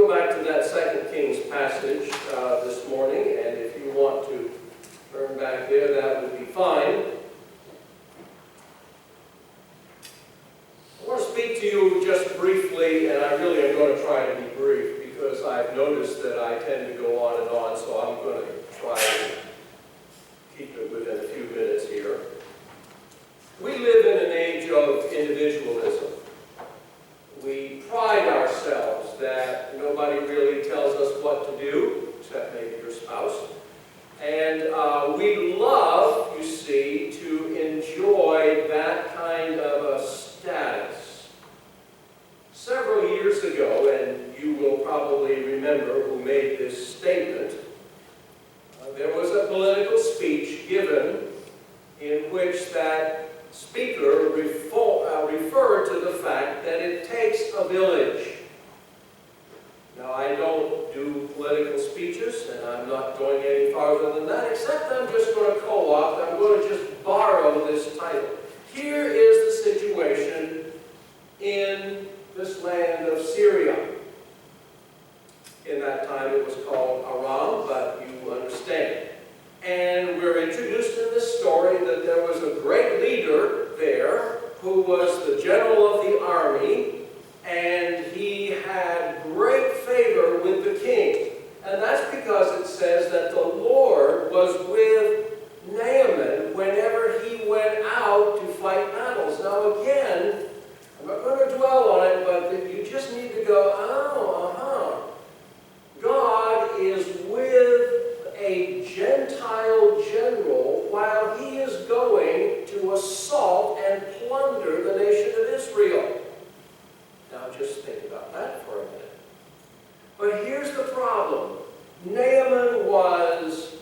go back to that 2 Kings passage this morning, and if you want to turn back there, that would be fine. I want to speak to you just briefly, and I really am going to try to be brief because I've noticed that I tend to go on and on, so I'm going to try to keep it within a few minutes here. We live in an age of individualism. We pride ourselves that nobody really tells us what to do, except maybe your spouse. And we love, you see, to enjoy that kind of a status. Several years ago, and you will probably remember who made this statement, there was a political speech given in which that speaker referred to the fact that it takes a village. Now, I don't do political speeches, and I'm not going any farther than that, except I'm just going to co-opt, I'm going to just borrow this title. Here is the situation in this land of Syria. In that time it was called Aram, but you understand. And we're introduced in this story that there was a great leader there who was the general of the army, and he had great favor with the king. And that's because it says that the Lord was with Naaman whenever he went out to fight battles. Now again, I'm not going to dwell on it, but you just need to go, God is with a Gentile general while he is going to assault and plunder the nation of Israel. Now just think about that for a minute. But here's the problem. Naaman was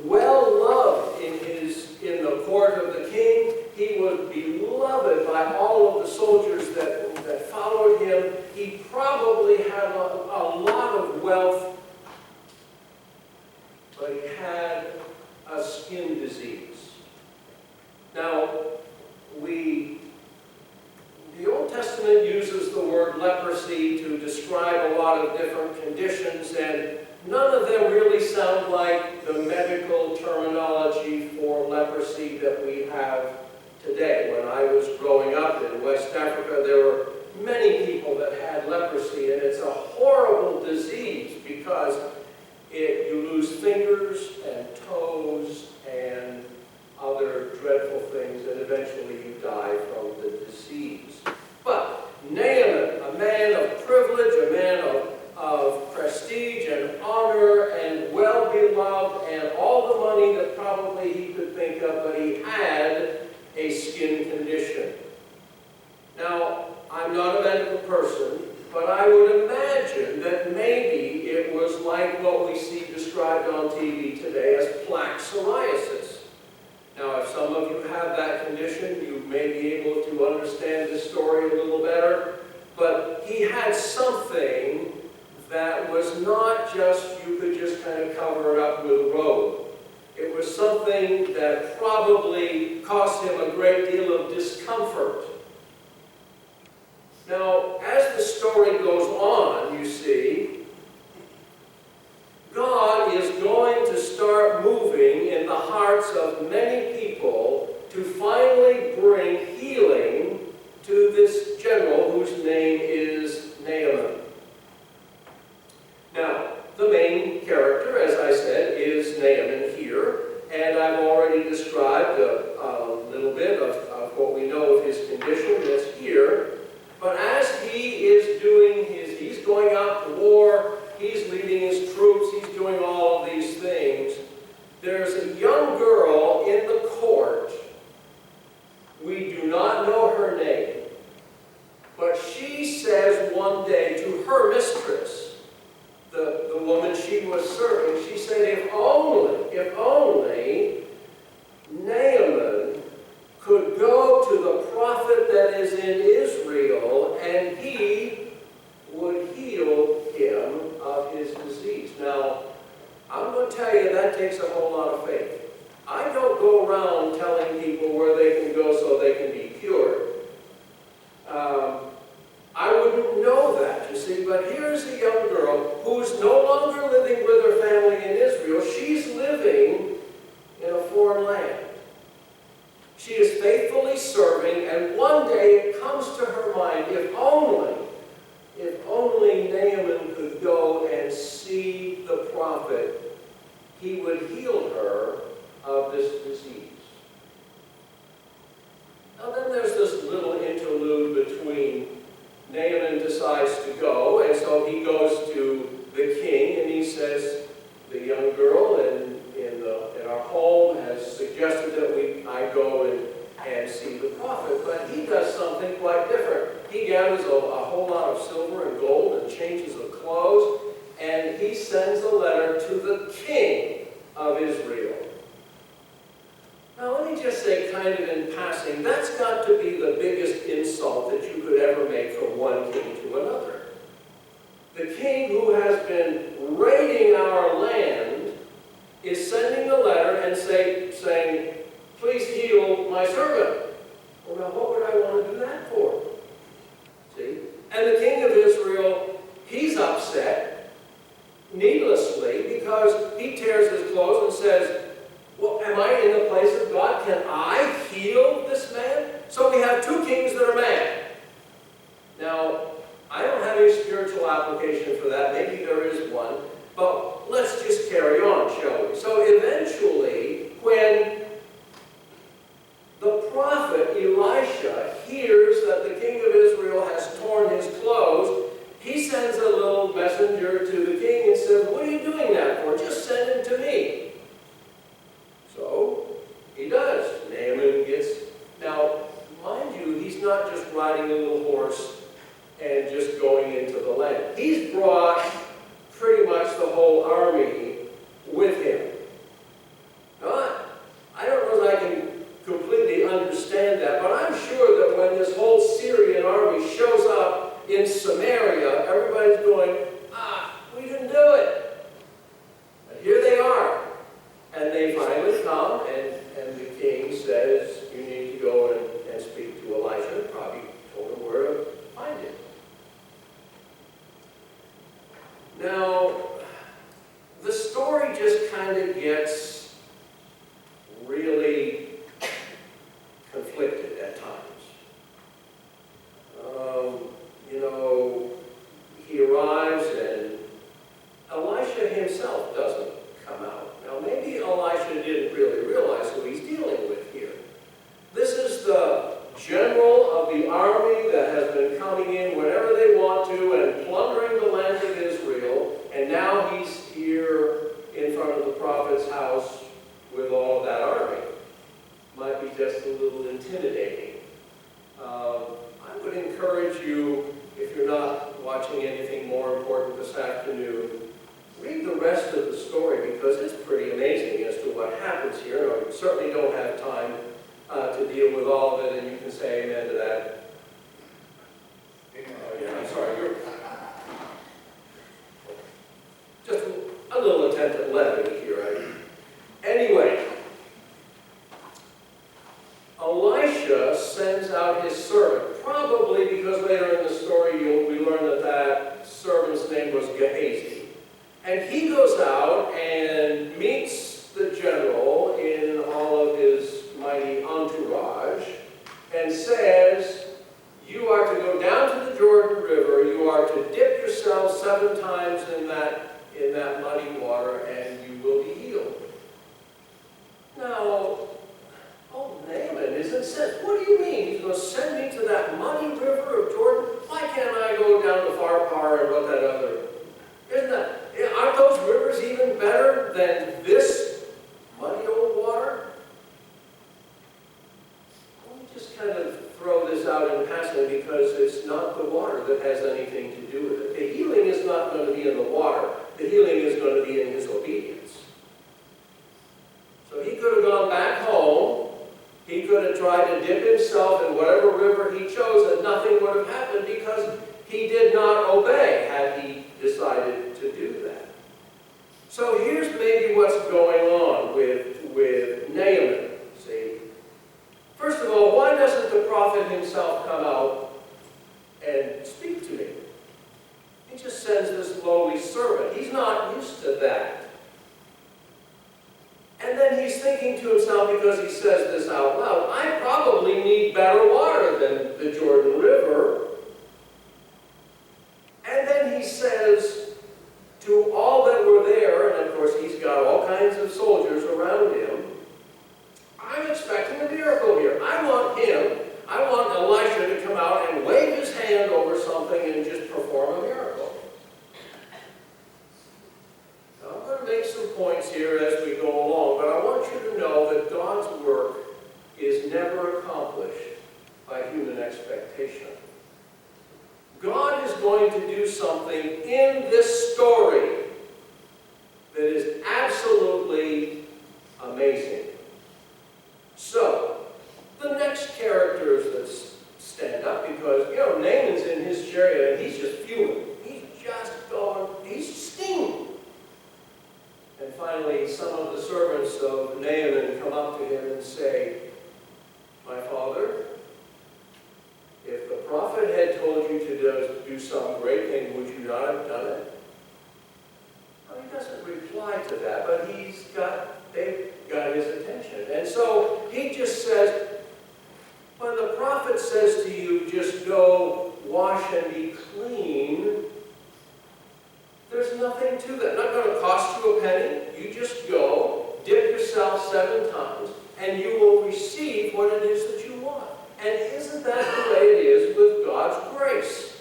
well loved in the court of the king. He was beloved by all of the soldiers that followed him. He probably had a lot of wealth, but he had a skin disease. Now, the Old Testament uses the word leprosy to describe a lot of different conditions, and none of them really sound like the medical terminology for leprosy that we have today. When I was growing up in West Africa, there were many people that had leprosy, and it's a horrible disease because you lose fingers and toes and other dreadful things, and eventually you die from the disease. But Naaman, a man of privilege, a man of prestige and honor and well-beloved and all the money that probably he could think of, but he had a skin condition. Now, I'm not a medical person, but I would imagine that maybe it was like what we see described on TV today as plaque psoriasis. Now, if some of you have that condition, you may be able to understand this story a little better. But he had something that was not just, you could just kind of cover it up with a robe. It was something that probably caused him a great deal of discomfort. Now, as the story goes on, you see, God is going to start moving in the hearts of many people to finally bring healing to this general whose name is Naaman. Now, the main character, as I said, is Naaman here, and I've already described a little bit of what we know of his condition that's here. But as he is he's going out to war, he's leading his troops, he's doing all of these things, there's a young girl in the court. We do not know her name, but she says one day to her mistress, the woman she was serving, she said, if only Naaman could go to the prophet that is in Israel, and he would heal him of his disease. Now, I'm going to tell you that takes a whole lot of faith. I don't go around telling people where they can go so they can be cured. I wouldn't know that, you see, but here a young girl who's no longer living with her family in Israel. She's living in a foreign land. She is faithfully serving, and one day it comes to her mind, if only Naaman could go and see the prophet, he would heal her of this disease. Now then there's this little interlude between Naaman decides to go, and so he goes to the king, and he says, the young girl in our home has suggested that I go and see the prophet, but he does something quite different. He gathers a whole lot of silver and gold and changes of clothes, and he sends a letter to the king of Israel. Now let me just say, kind of in passing, that's got to be the biggest insult that you could ever make from one king to another. The king who has been raiding our land is sending a letter and saying, please heal my servant. Well, now what would I want to do that for? See? And the king of Israel, he's upset needlessly because he tears his clothes and says, well, am I in the place of God? Can I heal this man? So we have two kings that are mad. Now, I don't have any spiritual application for that. Maybe there is one. But let's just carry on, shall we? So eventually, when the prophet Elisha hears that the king of Israel has torn his clothes, he sends a little messenger to the king and says, what are you doing that for? Just send him to me. So he does. Naaman gets... Now, mind you, he's not just riding a little horse and just going into the land. He's brought pretty much the whole army with him. Now, I don't know if I can completely understand that, but I'm sure that when this whole Syrian army shows up in Samaria, everybody's going, we didn't do it. And here they are. And they finally come, and the king says, you need to go and speak to Elijah. Probably told him where to find him. Now, the story just kind of gets really conflicted at times. He arrives and Elisha himself doesn't come out. Now, maybe Elisha didn't really realize who he's dealing with here. This is the general of the army that has been coming in whenever they want to and plundering the land of Israel, and now he's here in front of the prophet's house with all of that army. Might be just a little intimidating. I would encourage you, if you're not watching anything more important this afternoon, read the rest of the story because it's pretty amazing as to what happens here. I certainly don't have time to deal with all of it, and you can say amen to that. Oh, yeah, I'm sorry. Just a little attempt at levity here, right? Anyway, Elisha sends out his servant, probably because later in the story we learn that servant's name was Gehazi. And he goes out and meets the general in all of his mighty entourage and says, you are to go down to the Jordan River, you are to dip yourself 7 times in that muddy water, and you will be healed. Now, Naaman is incensed. What do you mean? He's going to send me to that muddy river of Jordan? Why can't I go down to Pharpar and what that other... Aren't those rivers even better than this muddy old water? Let me just kind of throw this out in passing because it's not the water that has anything to do with it. The healing is not going to be in the water. The healing is going to be in his obedience. So he could have gone back home. He could have tried to dip himself in whatever river he chose, and nothing would have happened because he did not obey had he decided to do that. So here's maybe what's going on with Naaman. See? First of all, why doesn't the prophet himself come out and speak to me? He just sends this he's not used to that. And then he's thinking to himself, because he says this out loud, I probably need better water than the Jordan River. And then he says to all that were there, and of course he's got all kinds of soldiers around him, I'm expecting a miracle here. I want Elisha to come out and wave his hand over something and just perform a miracle. Now, I'm going to make some points here as we go along, but I want you to know that God's work is never accomplished by human expectation. God is going to do something in this story that is absolutely amazing. So, the next characters that stand up, because, Naaman's in his chariot and he's just fuming. He's just going, he's steaming. And finally, some of the servants of Naaman come up to him and say, my father, if the prophet had told you to do some great thing, would you not have done it? Well, he doesn't reply to that, but they've got his attention. And so he just says, when the prophet says to you, just go wash and be clean, there's nothing to that. Not going to cost you a penny. You just go, dip yourself 7 times, and you will receive what it is that you want. And isn't that the way it is with God's grace?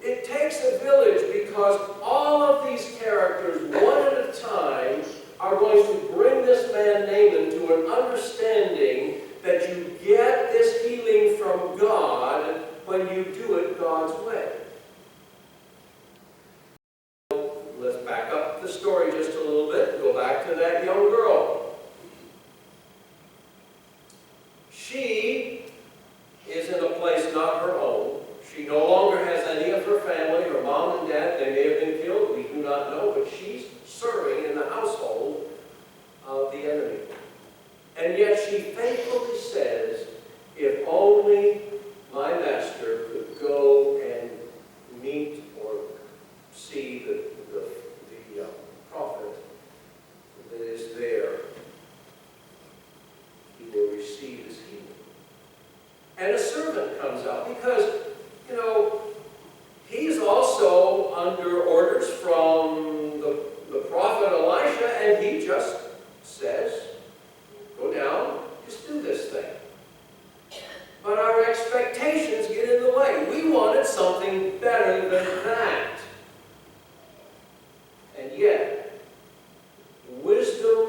It takes a village, because all of these characters, one at a time, are going to bring this man Naaman to an understanding that you get this healing from God when you do it God's way. Let's back up the story just a little bit. Go back to that young girl. She is in a place not her own. She no longer has any of her family, her mom and dad. They may have been killed. We do not know. But she's serving in the household of the enemy. And yet she faithfully says, if only my master could go and meet or see the prophet that is there, he will receive his healing. And a servant comes out, because, he's also under orders from the prophet Elisha, and he just says, go down, just do this thing. But our expectations get in the way. We wanted something better than that. And yet, wisdom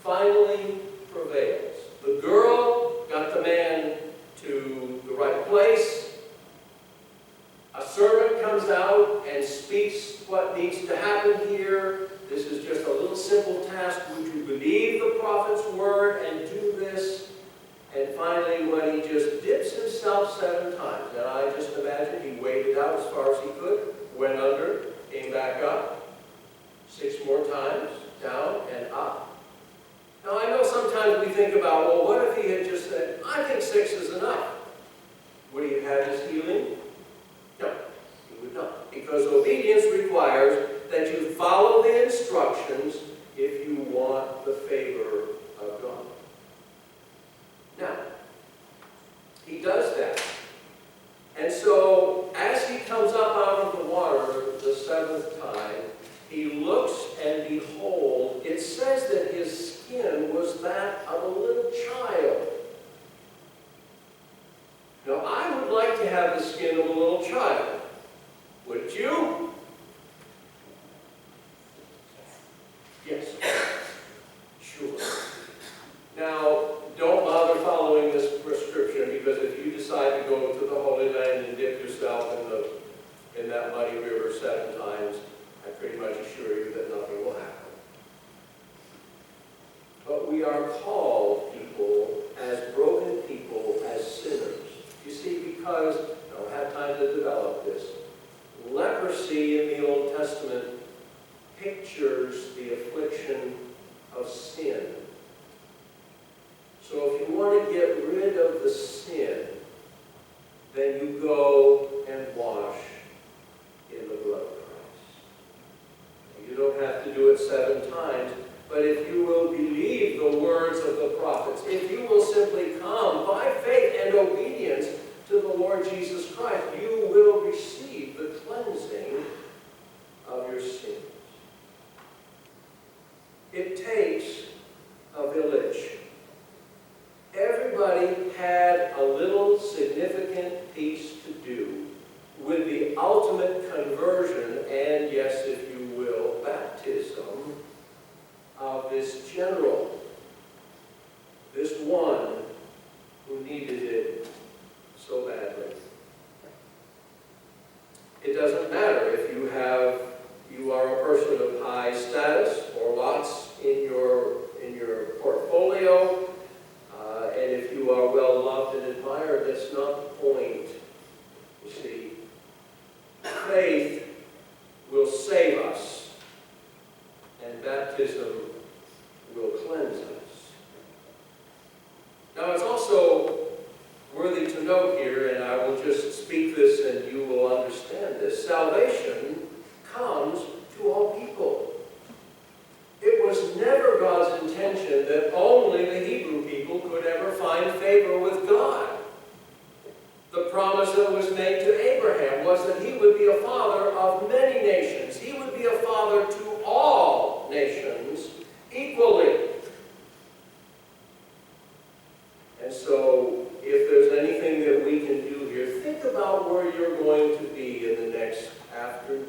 finally prevails. The girl got the man to the right place. A servant comes out and speaks what needs to happen here. This is just a little simple task. Would you believe the prophet's word and do this? And finally, when he just dips himself 7 times, and I just imagine he waded out as far as he could, went under, came back up, 6 more times, down and up. Now, I know sometimes we think about, well, what if he had just said, I think 6 is enough? Would he have his healing? No, he would not. Because obedience requires that you follow the instructions if you want the favor of God. Now, he does that. And so, as he comes up out of the water the 7th time, he looks and behold, it says that his skin was that of a little child. Now, I would like to have the skin of a little child. Wouldn't you? Yes. Sure. Now, don't bother following this prescription, because if you decide to go to the Holy Land and dip yourself in that muddy river 7 times, I pretty much assure you that nothing will happen. But we are called people, as broken people, as sinners. You see, because, I don't have time to develop this, leprosy in the Old Testament pictures the affliction of sin. So if you want to get rid of the sin, then you go and wash in the blood of Christ. but if you will believe the words of the prophets, if you will simply come by faith and obedience to the Lord Jesus Christ, you will receive the cleansing of your sins. It takes a village. Everybody had a little significant piece to do with the ultimate conversion and, yes, if you will, baptism of this general, this one who needed it so badly. It doesn't matter if you are a person of high status or lots in your portfolio, and if you are well loved and admired, that's not the point. You see, faith will save us, and baptism will cleanse us. Now, it's also worthy to note here, and I will just speak this and you will understand this, salvation comes to all people. It was never God's intention that only the Hebrew people could ever find favor with God. The promise that was made to Abraham was that he would be a father of many nations. He would be a father to all nations equally. And so, if there's anything that we can do here, think about where you're going to be in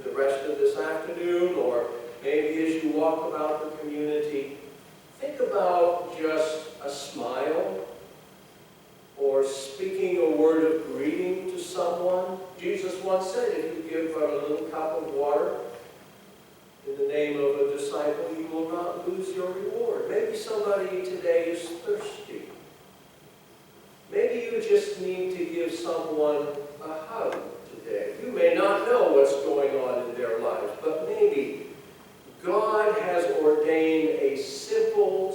the rest of this afternoon, or maybe as you walk about the community. Think about just a smile, or speaking a word of greeting to someone. Jesus once said, if you give a little cup of water in the name of a disciple, you will not lose your reward. Maybe somebody today is thirsty. Maybe you just need to give someone a hug today. You may not know what's going on in their lives, but maybe God has ordained a simple,